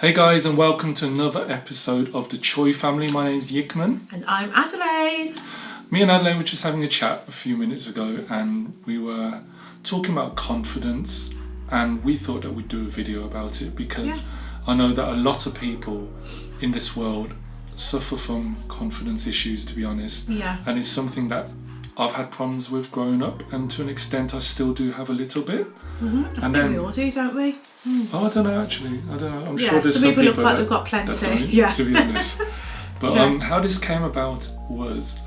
Hey guys, and welcome to another episode of the Choi family. My name's Yickman. And I'm Adelaide. Me and Adelaide were just having a chat a few minutes ago and we were talking about confidence, and we thought that we'd do a video about it because I know that a lot of people in this world suffer from confidence issues, to be honest. Yeah. And it's something that I've had problems with growing up, and to an extent I still do have a little bit. Mm-hmm. I think we all do, don't we? Oh, I don't know actually. I don't know. I'm sure there's some people look like they've got plenty. To be honest. But how this came about was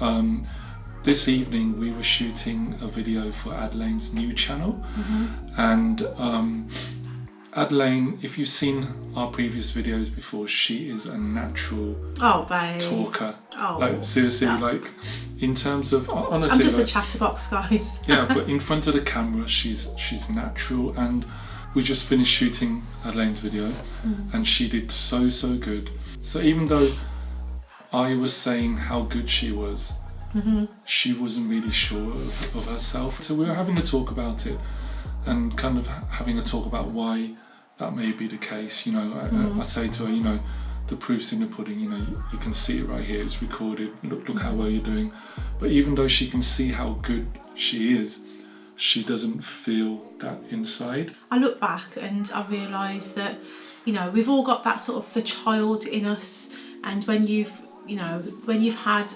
this evening we were shooting a video for Adelaide's new channel, and Adelaide, if you've seen our previous videos before, she is a natural talker. Oh, like seriously, like in terms of honestly, I'm just a chatterbox, guys. Yeah, but in front of the camera, she's natural, and we just finished shooting Adelaide's video, and she did so good. So even though I was saying how good she was, she wasn't really sure of herself. So we were having a talk about it, and kind of having a talk about why that may be the case. You know, I say to her, you know, the proof's in the pudding. You know, you can see it right here. It's recorded. Look how well you're doing. But even though she can see how good she is, she doesn't feel that inside. I look back and I realise that, you know, we've all got that sort of the child in us, and when you've had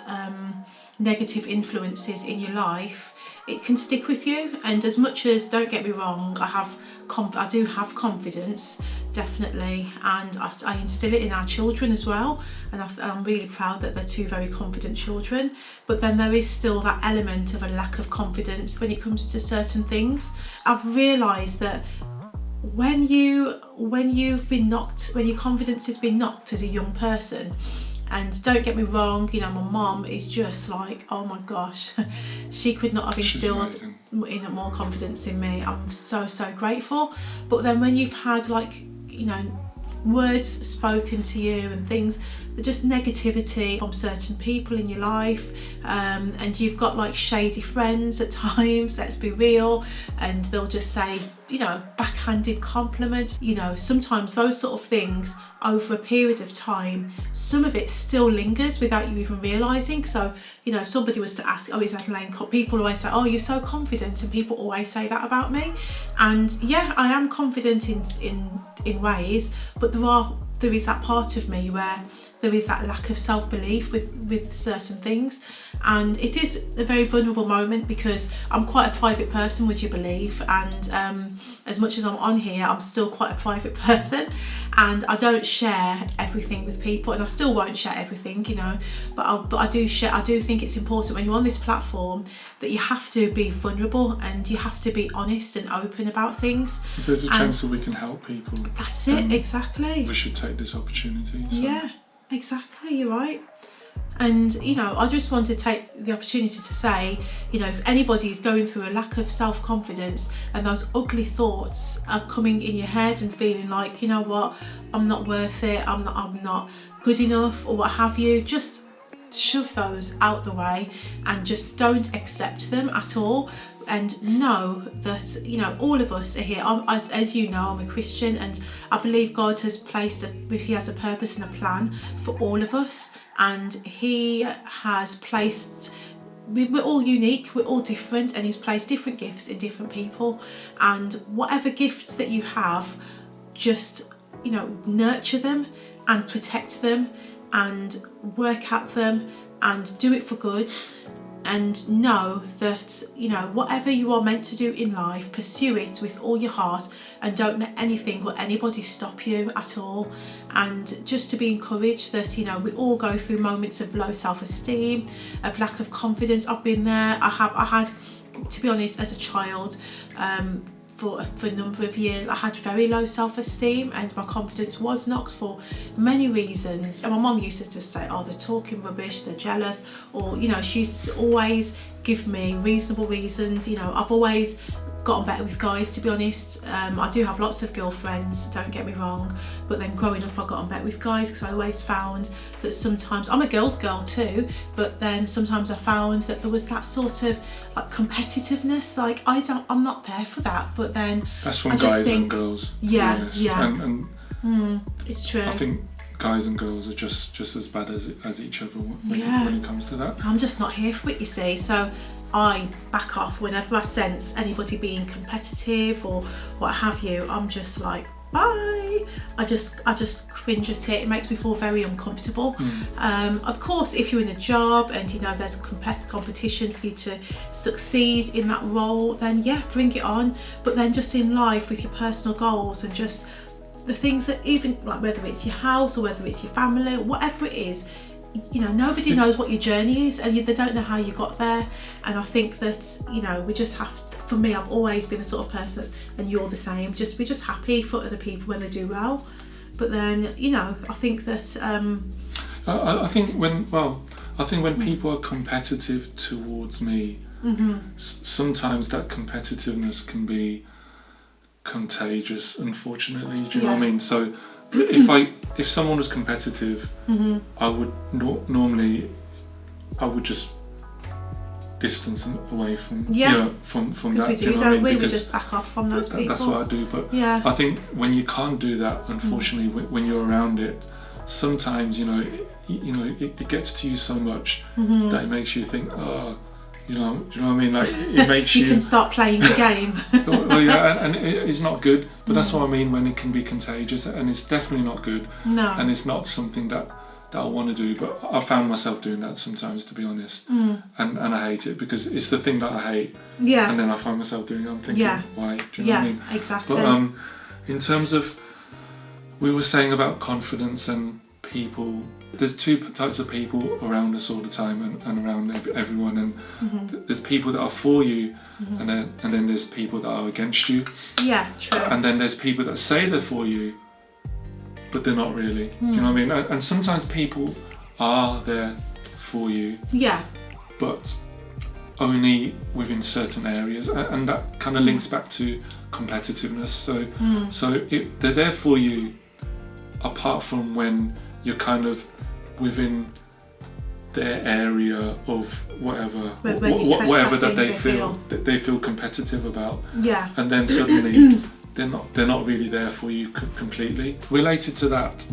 negative influences in your life, it can stick with you. And as much as, don't get me wrong, I do have confidence, definitely, and I instill it in our children as well, and I'm really proud that they're two very confident children. But then there is still that element of a lack of confidence when it comes to certain things. I've realised that when your confidence has been knocked as a young person, and don't get me wrong, you know, my mum is just like, oh my gosh, she could not have instilled more confidence in me. I'm so grateful. But then when you've had, like, you know, words spoken to you and things, just negativity from certain people in your life, and you've got like shady friends at times, let's be real, and they'll just say, you know, backhanded compliments. You know, sometimes those sort of things over a period of time, some of it still lingers without you even realising. So, you know, if somebody was to ask, oh, is Adelaide, people always say, oh, you're so confident, and people always say that about me. And yeah, I am confident in ways, but there is that part of me where there is that lack of self-belief with certain things, and it is a very vulnerable moment because I'm quite a private person, would you believe, and as much as I'm on here, I'm still quite a private person, and I don't share everything with people, and I still won't share everything, you know, but I do think it's important when you're on this platform that you have to be vulnerable and you have to be honest and open about things. If there's a chance that we can help people, that's it, exactly. We should take this opportunity. So. Yeah, exactly, you're right. And, you know, I just want to take the opportunity to say, you know, if anybody is going through a lack of self-confidence and those ugly thoughts are coming in your head and feeling like, you know what, I'm not worth it, I'm not good enough, or what have you, just shove those out the way and just don't accept them at all. And know that, you know, all of us are here. As you know, I'm a Christian, and I believe God has He has a purpose and a plan for all of us, and He has placed. We're all unique, we're all different, and He's placed different gifts in different people. And whatever gifts that you have, just, you know, nurture them and protect them and work at them and do it for good. And know that, you know, whatever you are meant to do in life, pursue it with all your heart, and don't let anything or anybody stop you at all. And just to be encouraged that, you know, we all go through moments of low self-esteem, of lack of confidence. I've been there. I had, to be honest, as a child, for a number of years, I had very low self-esteem, and my confidence was knocked for many reasons. And my mum used to just say, oh, they're talking rubbish, they're jealous, or, you know, she used to always give me reasonable reasons. You know, I've always gotten better with guys, to be honest. I do have lots of girlfriends, don't get me wrong, but then growing up I got on better with guys because I always found that sometimes, I'm a girl's girl too, but then sometimes I found that there was that sort of like competitiveness, like I'm not there for that, but then that's from guys and girls, yeah, and It's true. I think guys and girls are just as bad as each other when it comes to that. I'm just not here for it, you see. So I back off whenever I sense anybody being competitive or what have you. I'm just like, bye. I just cringe at it. It makes me feel very uncomfortable. Of course, if you're in a job and you know there's a competition for you to succeed in that role, then yeah, bring it on. But then just in life with your personal goals and just the things that, even like whether it's your house or whether it's your family or whatever it is, you know, nobody knows what your journey is, and they don't know how you got there. And I think that, you know, we just have to, for me, I've always been the sort of person that's, and you're the same, we're just happy for other people when they do well. But then, you know, I think that I think when people are competitive towards me, sometimes that competitiveness can be contagious, unfortunately. Do you know what I mean? So if someone was competitive, I would normally just distance them away from from that. We do, don't we? We just back off from those people. That's what I do. But I think when you can't do that, unfortunately, when you're around it, sometimes it gets to you so much that it makes you think, oh, do you know what I mean? Like, it makes you can start playing the game. Well, yeah, and it's not good. But that's what I mean when it can be contagious, and it's definitely not good. No. And it's not something that I want to do. But I found myself doing that sometimes, to be honest. And I hate it because it's the thing that I hate. Yeah. And then I find myself doing it. I'm thinking, why? Do you know what I mean? Exactly. But in terms of, we were saying about confidence and people. There's two types of people around us all the time and around everyone, and there's people that are for you, and then there's people that are against you. Yeah, true. And then there's people that say they're for you, but they're not really. Do you know what I mean? And sometimes people are there for you. Yeah. But only within certain areas, and that kind of links back to competitiveness. So they're there for you, apart from when you're kind of within their area of whatever that they feel competitive about. Yeah. And then suddenly they're not really there for you completely. Related to that,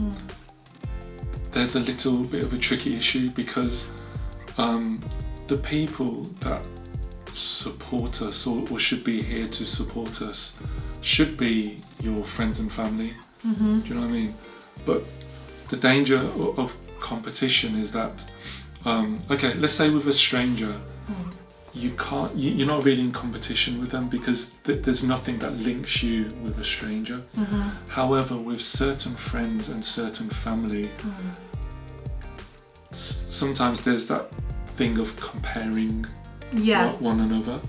there's a little bit of a tricky issue because the people that support us or should be here to support us should be your friends and family. Do you know what I mean? But the danger of competition is that, okay, let's say with a stranger, you're not really in competition with them because there's nothing that links you with a stranger. However, with certain friends and certain family, sometimes there's that thing of comparing one another.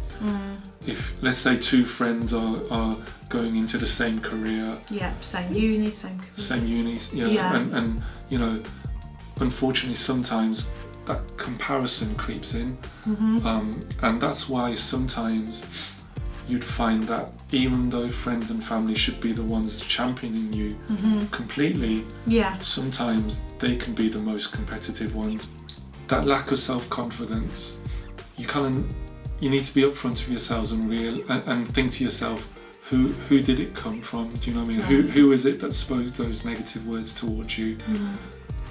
If, let's say, two friends are going into the same career, same uni, and you know, unfortunately sometimes that comparison creeps in, and that's why sometimes you'd find that even though friends and family should be the ones championing you completely, sometimes they can be the most competitive ones. That lack of self-confidence, you need to be upfront with yourselves and think to yourself, who did it come from? Do you know what I mean? Who is it that spoke those negative words towards you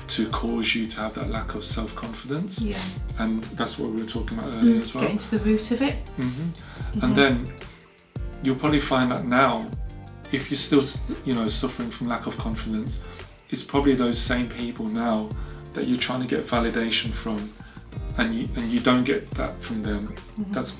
to cause you to have that lack of self-confidence? Yeah. And that's what we were talking about earlier as well. Getting to the root of it. And then you'll probably find that now, if you're still, suffering from lack of confidence, it's probably those same people now that you're trying to get validation from, and you don't get that from them. That's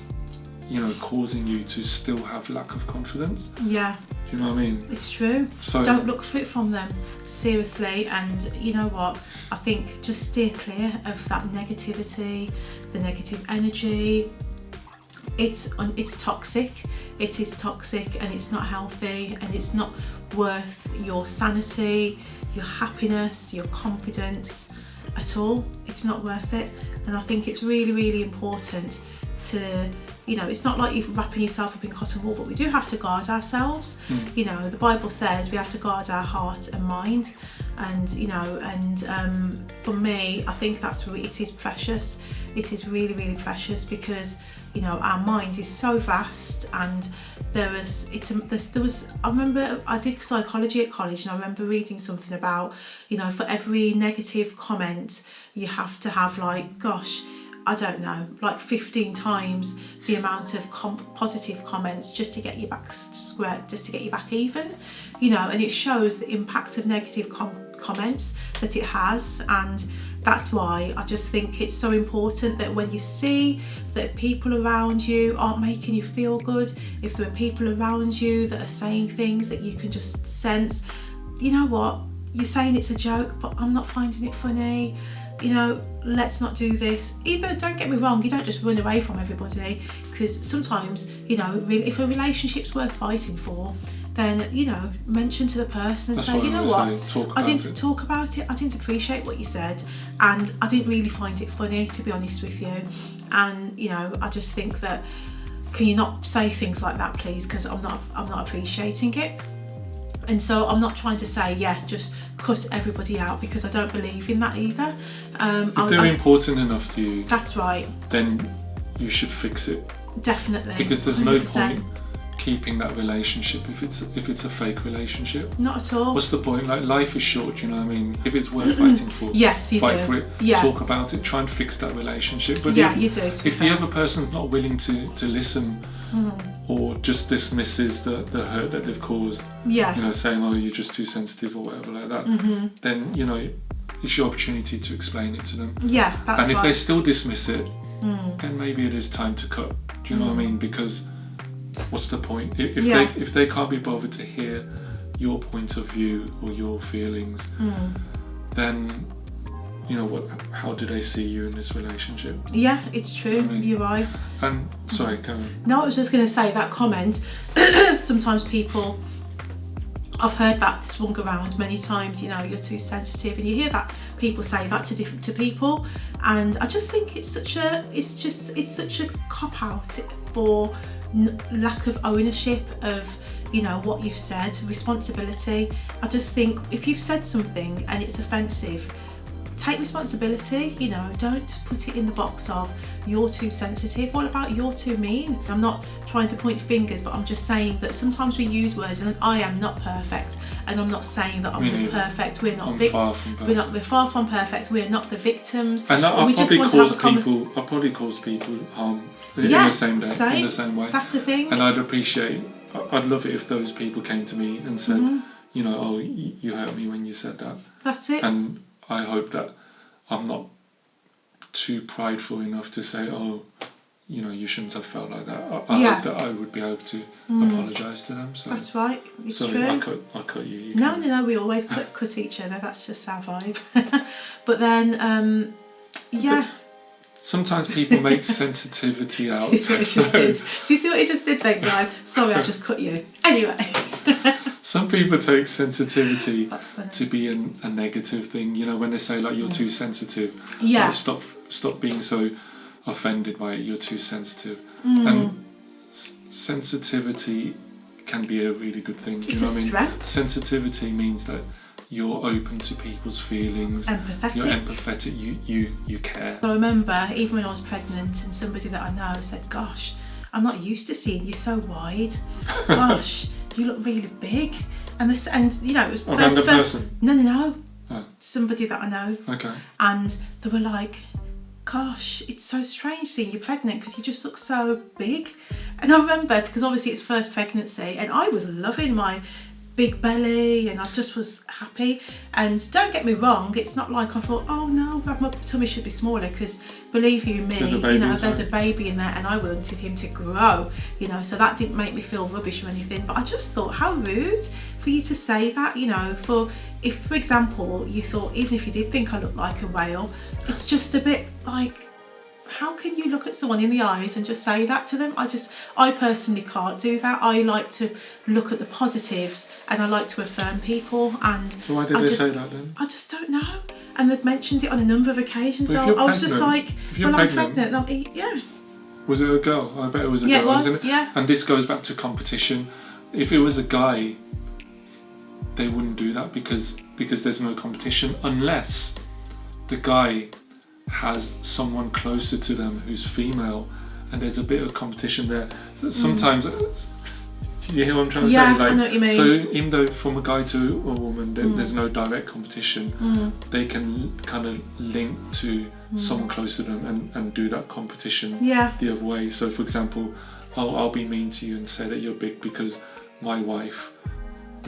causing you to still have lack of confidence. Yeah. Do you know what I mean? It's true. So don't look for it from them, seriously. And you know what? I think just steer clear of that negativity, the negative energy. It's toxic. It is toxic, and it's not healthy, and it's not worth your sanity, your happiness, your confidence at all. It's not worth it. And I think it's really, really important to, it's not like you're wrapping yourself up in cotton wool, but we do have to guard ourselves. The Bible says we have to guard our heart and mind, and for me, I think it is precious. It is really, really precious, because you know, our mind is so vast, and there was I remember I did psychology at college, and I remember reading something about, you know, for every negative comment you have to have, like, gosh, I don't know, like 15 times the amount of positive comments just to get you back square, just to get you back even, you know. And it shows the impact of negative comments that it has. And that's why I just think it's so important that when you see that people around you aren't making you feel good, if there are people around you that are saying things that you can just sense, you know what, you're saying it's a joke, but I'm not finding it funny, you know, let's not do this. Either, don't get me wrong, you don't just run away from everybody, because sometimes, you know, if a relationship's worth fighting for, then, you know, mention to the person and say, you know what, I didn't talk about it, I didn't appreciate what you said, and I didn't really find it funny, to be honest with you. And, you know, I just think that, can you not say things like that, please, because I'm not appreciating it. And so I'm not trying to say, yeah, just cut everybody out, because I don't believe in that either. If they're important enough to you, that's right, then you should fix it. Definitely. Because there's 100%. No point keeping that relationship if it's a fake relationship. Not at all. What's the point? Like, life is short, you know what I mean? If it's worth fighting for, yes, you fight do. for it, yeah. Talk about it, try and fix that relationship. But yeah, if, you do. If the other person's not willing to listen, or just dismisses the hurt that they've caused, yeah. you know, saying, oh, you're just too sensitive or whatever like that, then, you know, it's your opportunity to explain it to them. Yeah, that's right. And if they still dismiss it, then maybe it is time to cut. Do you know what I mean? Because what's the point? If they can't be bothered to hear your point of view or your feelings, then, you know, how do they see you in this relationship? Yeah, it's true. I mean, you're right. And sorry, go on. No, I was just going to say that comment. Sometimes people, I've heard that swung around many times. You know, you're too sensitive, and you hear that people say that to people, and I just think it's such a cop out for lack of ownership of, you know, what you've said, responsibility. I just think if you've said something and it's offensive, take responsibility, you know, don't put it in the box of you're too sensitive. What about you're too mean? I'm not trying to point fingers, but I'm just saying that sometimes we use words, and I am not perfect, and I'm not saying that I'm the perfect. We're not victims. We're far from perfect. We're not the victims. And I'll probably cause people harm in the same day, in the same way. That's the thing. And I'd love it if those people came to me and said, you know, oh, you hurt me when you said that. That's it. And I hope that I'm not too prideful enough to say, oh, you know, you shouldn't have felt like that. I hope that I would be able to apologise to them. So that's right. It's sorry, true. I cut you. No. We always cut each other. That's just our vibe. But then, yeah. Sometimes people make sensitivity out. You see what you just did? So you see what you just did then, guys? Sorry, I just cut you. Anyway. Some people take sensitivity to be a negative thing. You know, when they say, like, you're too sensitive. Yeah. Like, stop being so offended by it. You're too sensitive. And sensitivity can be a really good thing. Do you know what I mean? Strength. Sensitivity means that you're open to people's feelings. Empathetic. You're empathetic. You care. So I remember, even when I was pregnant, and somebody that I know said, gosh, I'm not used to seeing you so wide. Gosh, you look really big. And you know, it was random person? No. Oh. Somebody that I know. Okay. And they were like, gosh, it's so strange seeing you pregnant because you just look so big. And I remember, because obviously it's first pregnancy, and I was loving my big belly, and I just was happy. And don't get me wrong, it's not like I thought, oh no, my tummy should be smaller, because believe you me, there's a baby in there, and I wanted him to grow, you know, so that didn't make me feel rubbish or anything. But I just thought, how rude for you to say that, you know, if for example you thought, even if you did think I looked like a whale, it's just a bit like, how can you look at someone in the eyes and just say that to them? I personally can't do that. I like to look at the positives, and I like to affirm people. And so why did they say that then? I just don't know. And they've mentioned it on a number of occasions. So I was just like, well, I'm pregnant. Yeah. Was it a girl? I bet it was a girl. Yeah, it was. Isn't it? Yeah. And this goes back to competition. If it was a guy, they wouldn't do that because there's no competition, unless the guy has someone closer to them who's female, and there's a bit of competition there. Sometimes, do you hear what I'm trying to say? Yeah, I know what you mean. So even though from a guy to a woman, there's no direct competition, they can kind of link to someone close to them and do that competition the other way. So for example, I'll be mean to you and say that you're big because my wife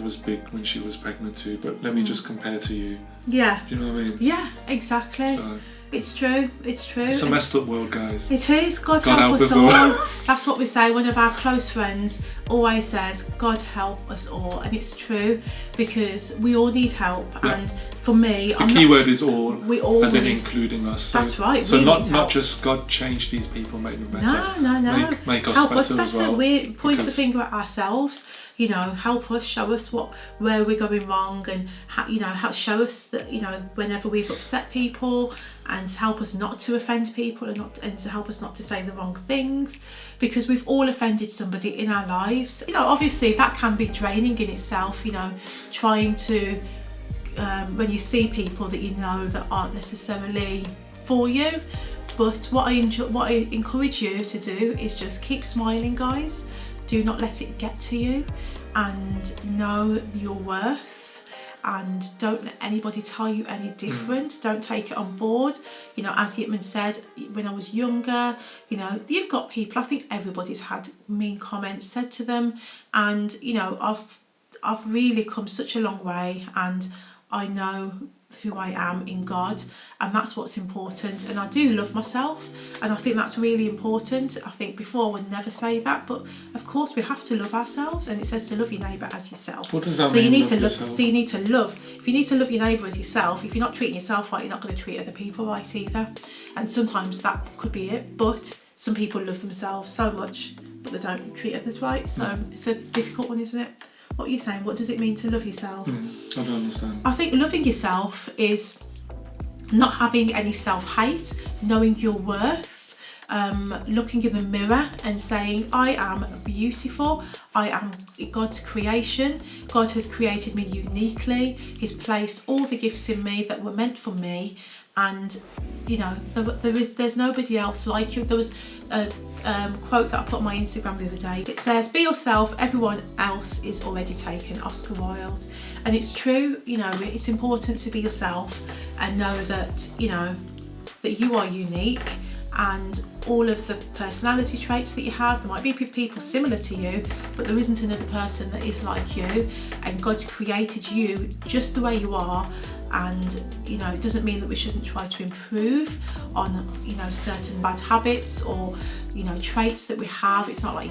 was big when she was pregnant too, but let me just compare to you. Yeah. Do you know what I mean? Yeah, exactly. So, it's true. It's a messed up world, guys. It is. God help us all. That's what we say. One of our close friends always says, God help us all. And it's true, because we all need help. Yeah. And for me, the key word is all, we all as in including us. So, that's right. So not just God change these people, make them better. No. Make us help better us better. as well. We point the finger at ourselves. Help us, show us where we're going wrong, and show us that whenever we've upset people, and help us not to offend people, and to help us not to say the wrong things, because we've all offended somebody in our lives. Obviously that can be draining in itself. Trying to when you see people that that aren't necessarily for you. But what I encourage you to do is just keep smiling, guys. Do not let it get to you, and know your worth, and don't let anybody tell you any different. Don't take it on board. As Yitman said, when I was younger, you've got people, I think everybody's had mean comments said to them, and I've really come such a long way, and I know who I am in God, and that's what's important. And I do love myself, and I think that's really important. I think before I would never say that, but of course we have to love ourselves, and it says to love your neighbour as yourself. What does that mean? So you need to love. If you need to love your neighbour as yourself, if you're not treating yourself right, you're not going to treat other people right either. And sometimes that could be it, but some people love themselves so much, but they don't treat others right. So it's a difficult one, isn't it? What are you saying? What does it mean to love yourself? I don't understand. I think loving yourself is not having any self-hate, knowing your worth, looking in the mirror and saying, I am beautiful, I am God's creation, God has created me uniquely, He's placed all the gifts in me that were meant for me, and there's nobody else like you. There was a quote that I put on my Instagram the other day. It says, be yourself, everyone else is already taken, Oscar Wilde. And it's true. It's important to be yourself and know that that you are unique, and all of the personality traits that you have, there might be people similar to you, but there isn't another person that is like you, and God's created you just the way you are. And it doesn't mean that we shouldn't try to improve on certain bad habits or traits that we have. It's not like,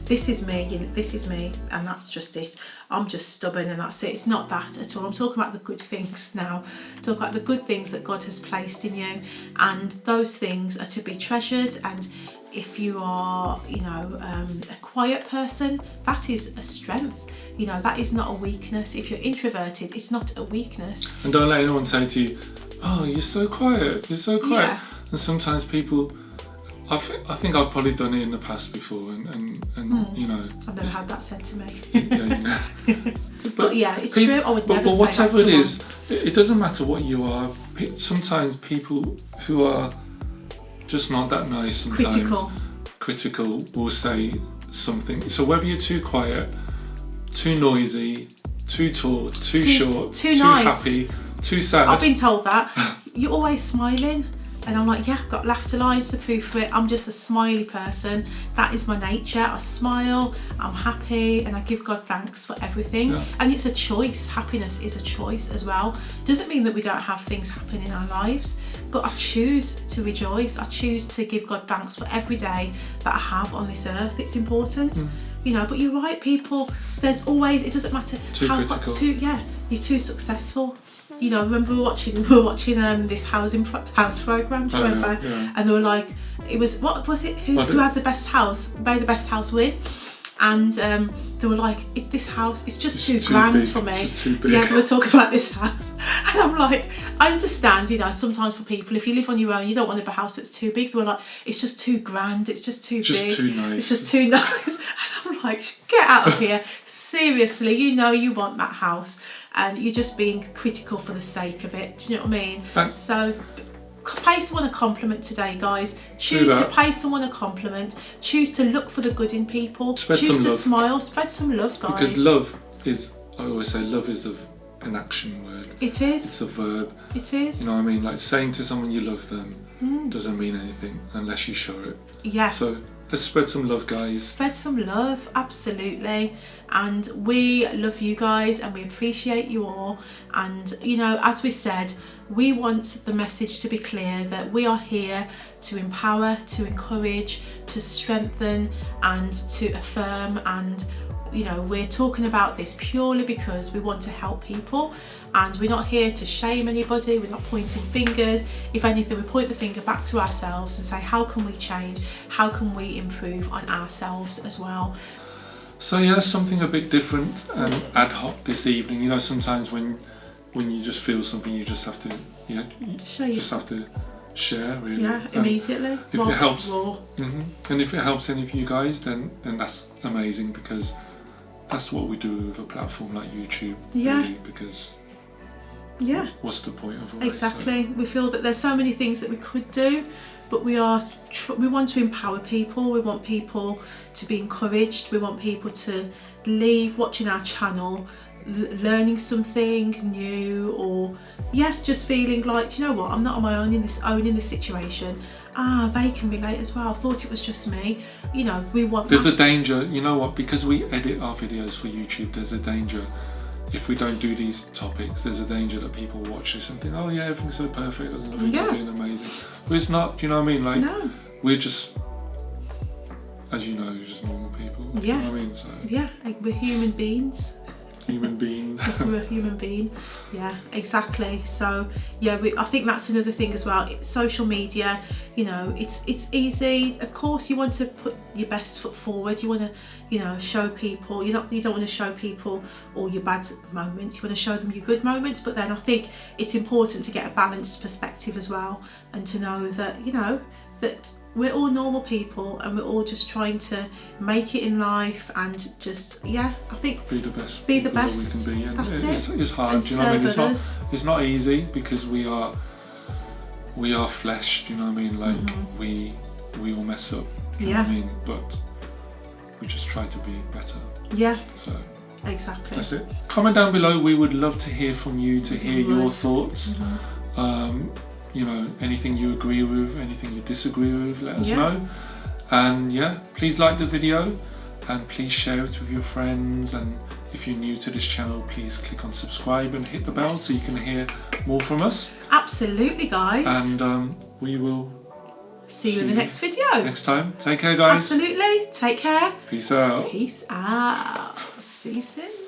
this is me and that's just it, I'm just stubborn and that's it. It's not that at all. I'm talking about the good things now. Talk about the good things that God has placed in you, and those things are to be treasured. And if you are a quiet person, that is a strength. That is not a weakness. If you're introverted, it's not a weakness. And don't let anyone say to you, oh, you're so quiet. Yeah. And sometimes people, I think I've probably done it in the past before, and I've never had that said to me. But it's true. I would never say that. But whatever it is, it doesn't matter what you are. Sometimes people who are just not that nice, sometimes critical will say something. So whether you're too quiet, too noisy, too tall, too short, too nice, happy, too sad. I've been told that. You're always smiling. And I'm like, I've got laughter lines to prove for it. I'm just a smiley person. That is my nature. I smile, I'm happy, and I give God thanks for everything. Yeah. And it's a choice. Happiness is a choice as well. Doesn't mean that we don't have things happen in our lives, but I choose to rejoice. I choose to give God thanks for every day that I have on this earth. It's important. But you're right, people, there's always, it doesn't matter how critical. You're too successful. Remember we were watching this house program. Do you remember? Yeah. And they were like, it was, what was it? Who had the best house? May the best house win. And they were like, this house is just too grand big. for me. It's just too big. Yeah, they were talking about this house, and I'm like, I understand. Sometimes for people, if you live on your own, you don't want a house that's too big. They were like, it's just too grand. It's just too big. Too nice. It's just too nice. And I'm like, get out of here. Seriously, you want that house, and you're just being critical for the sake of it. Do you know what I mean? So pay someone a compliment today, guys. Choose to pay someone a compliment. Choose to look for the good in people. Spread Choose some to love. smile. Spread some love, guys. Because love is, I always say, love is an action word. It is. It's a verb. It is. You know what I mean? Like saying to someone you love them doesn't mean anything unless you show it. Yeah. So let's spread some love, guys. Spread some love, absolutely. And we love you guys and we appreciate you all. And, you know, as we said, we want the message to be clear that we are here to empower, to encourage, to strengthen and to affirm. And, you know, we're talking about this purely because we want to help people, and we're not here to shame anybody. We're not pointing fingers. If anything, we point the finger back to ourselves and say, how can we change? How can we improve on ourselves as well? So yeah, something a bit different and ad hoc this evening. You know, sometimes when you just feel something, you just have to, you know, just have to share, really. Yeah, immediately. If it helps, and if it helps any of you guys, then that's amazing, because that's what we do with a platform like YouTube. Yeah. Really, because what's the point of it? Exactly. So we feel that there's so many things that we could do, but we want to empower people. We want people to be encouraged. We want people to leave watching our channel learning something new, or just feeling like, you know what, I'm not on my own in this situation. They can relate as well. I thought it was just me. You know, we want. There's a danger, you know what, because we edit our videos for YouTube, there's a danger if we don't do these topics, there's a danger that people watch this and think, oh yeah, everything's so perfect, everything's amazing. But it's not, do you know what I mean? Like, no. We're just, as you know, just normal people. Yeah. Do you know what I mean? So, yeah, we're human beings. Human being. We're a human being. Yeah, exactly. So yeah, I think that's another thing as well. Social media, you know, it's easy. Of course, you want to put your best foot forward. You want to, you know, show people. You don't want to show people all your bad moments. You want to show them your good moments. But then I think it's important to get a balanced perspective as well, and to know that, you know, that we're all normal people and we're all just trying to make it in life, and just I think be the best that we can be. And that's it's hard, and do you know what I mean? It's not easy, because we are flesh, do you know what I mean? Like we all mess up, do you know what I mean? But we just try to be better. Yeah. So exactly. That's it. Comment down below. We would love to hear from you, to hear your thoughts. You know, anything you agree with, anything you disagree with, let us know. And please like the video, and please share it with your friends. And if you're new to this channel, please click on subscribe and hit the bell so you can hear more from us. Absolutely, guys. And we will see you in the next video. Next time. Take care, guys. Absolutely. Take care. Peace out. Peace out. See you soon.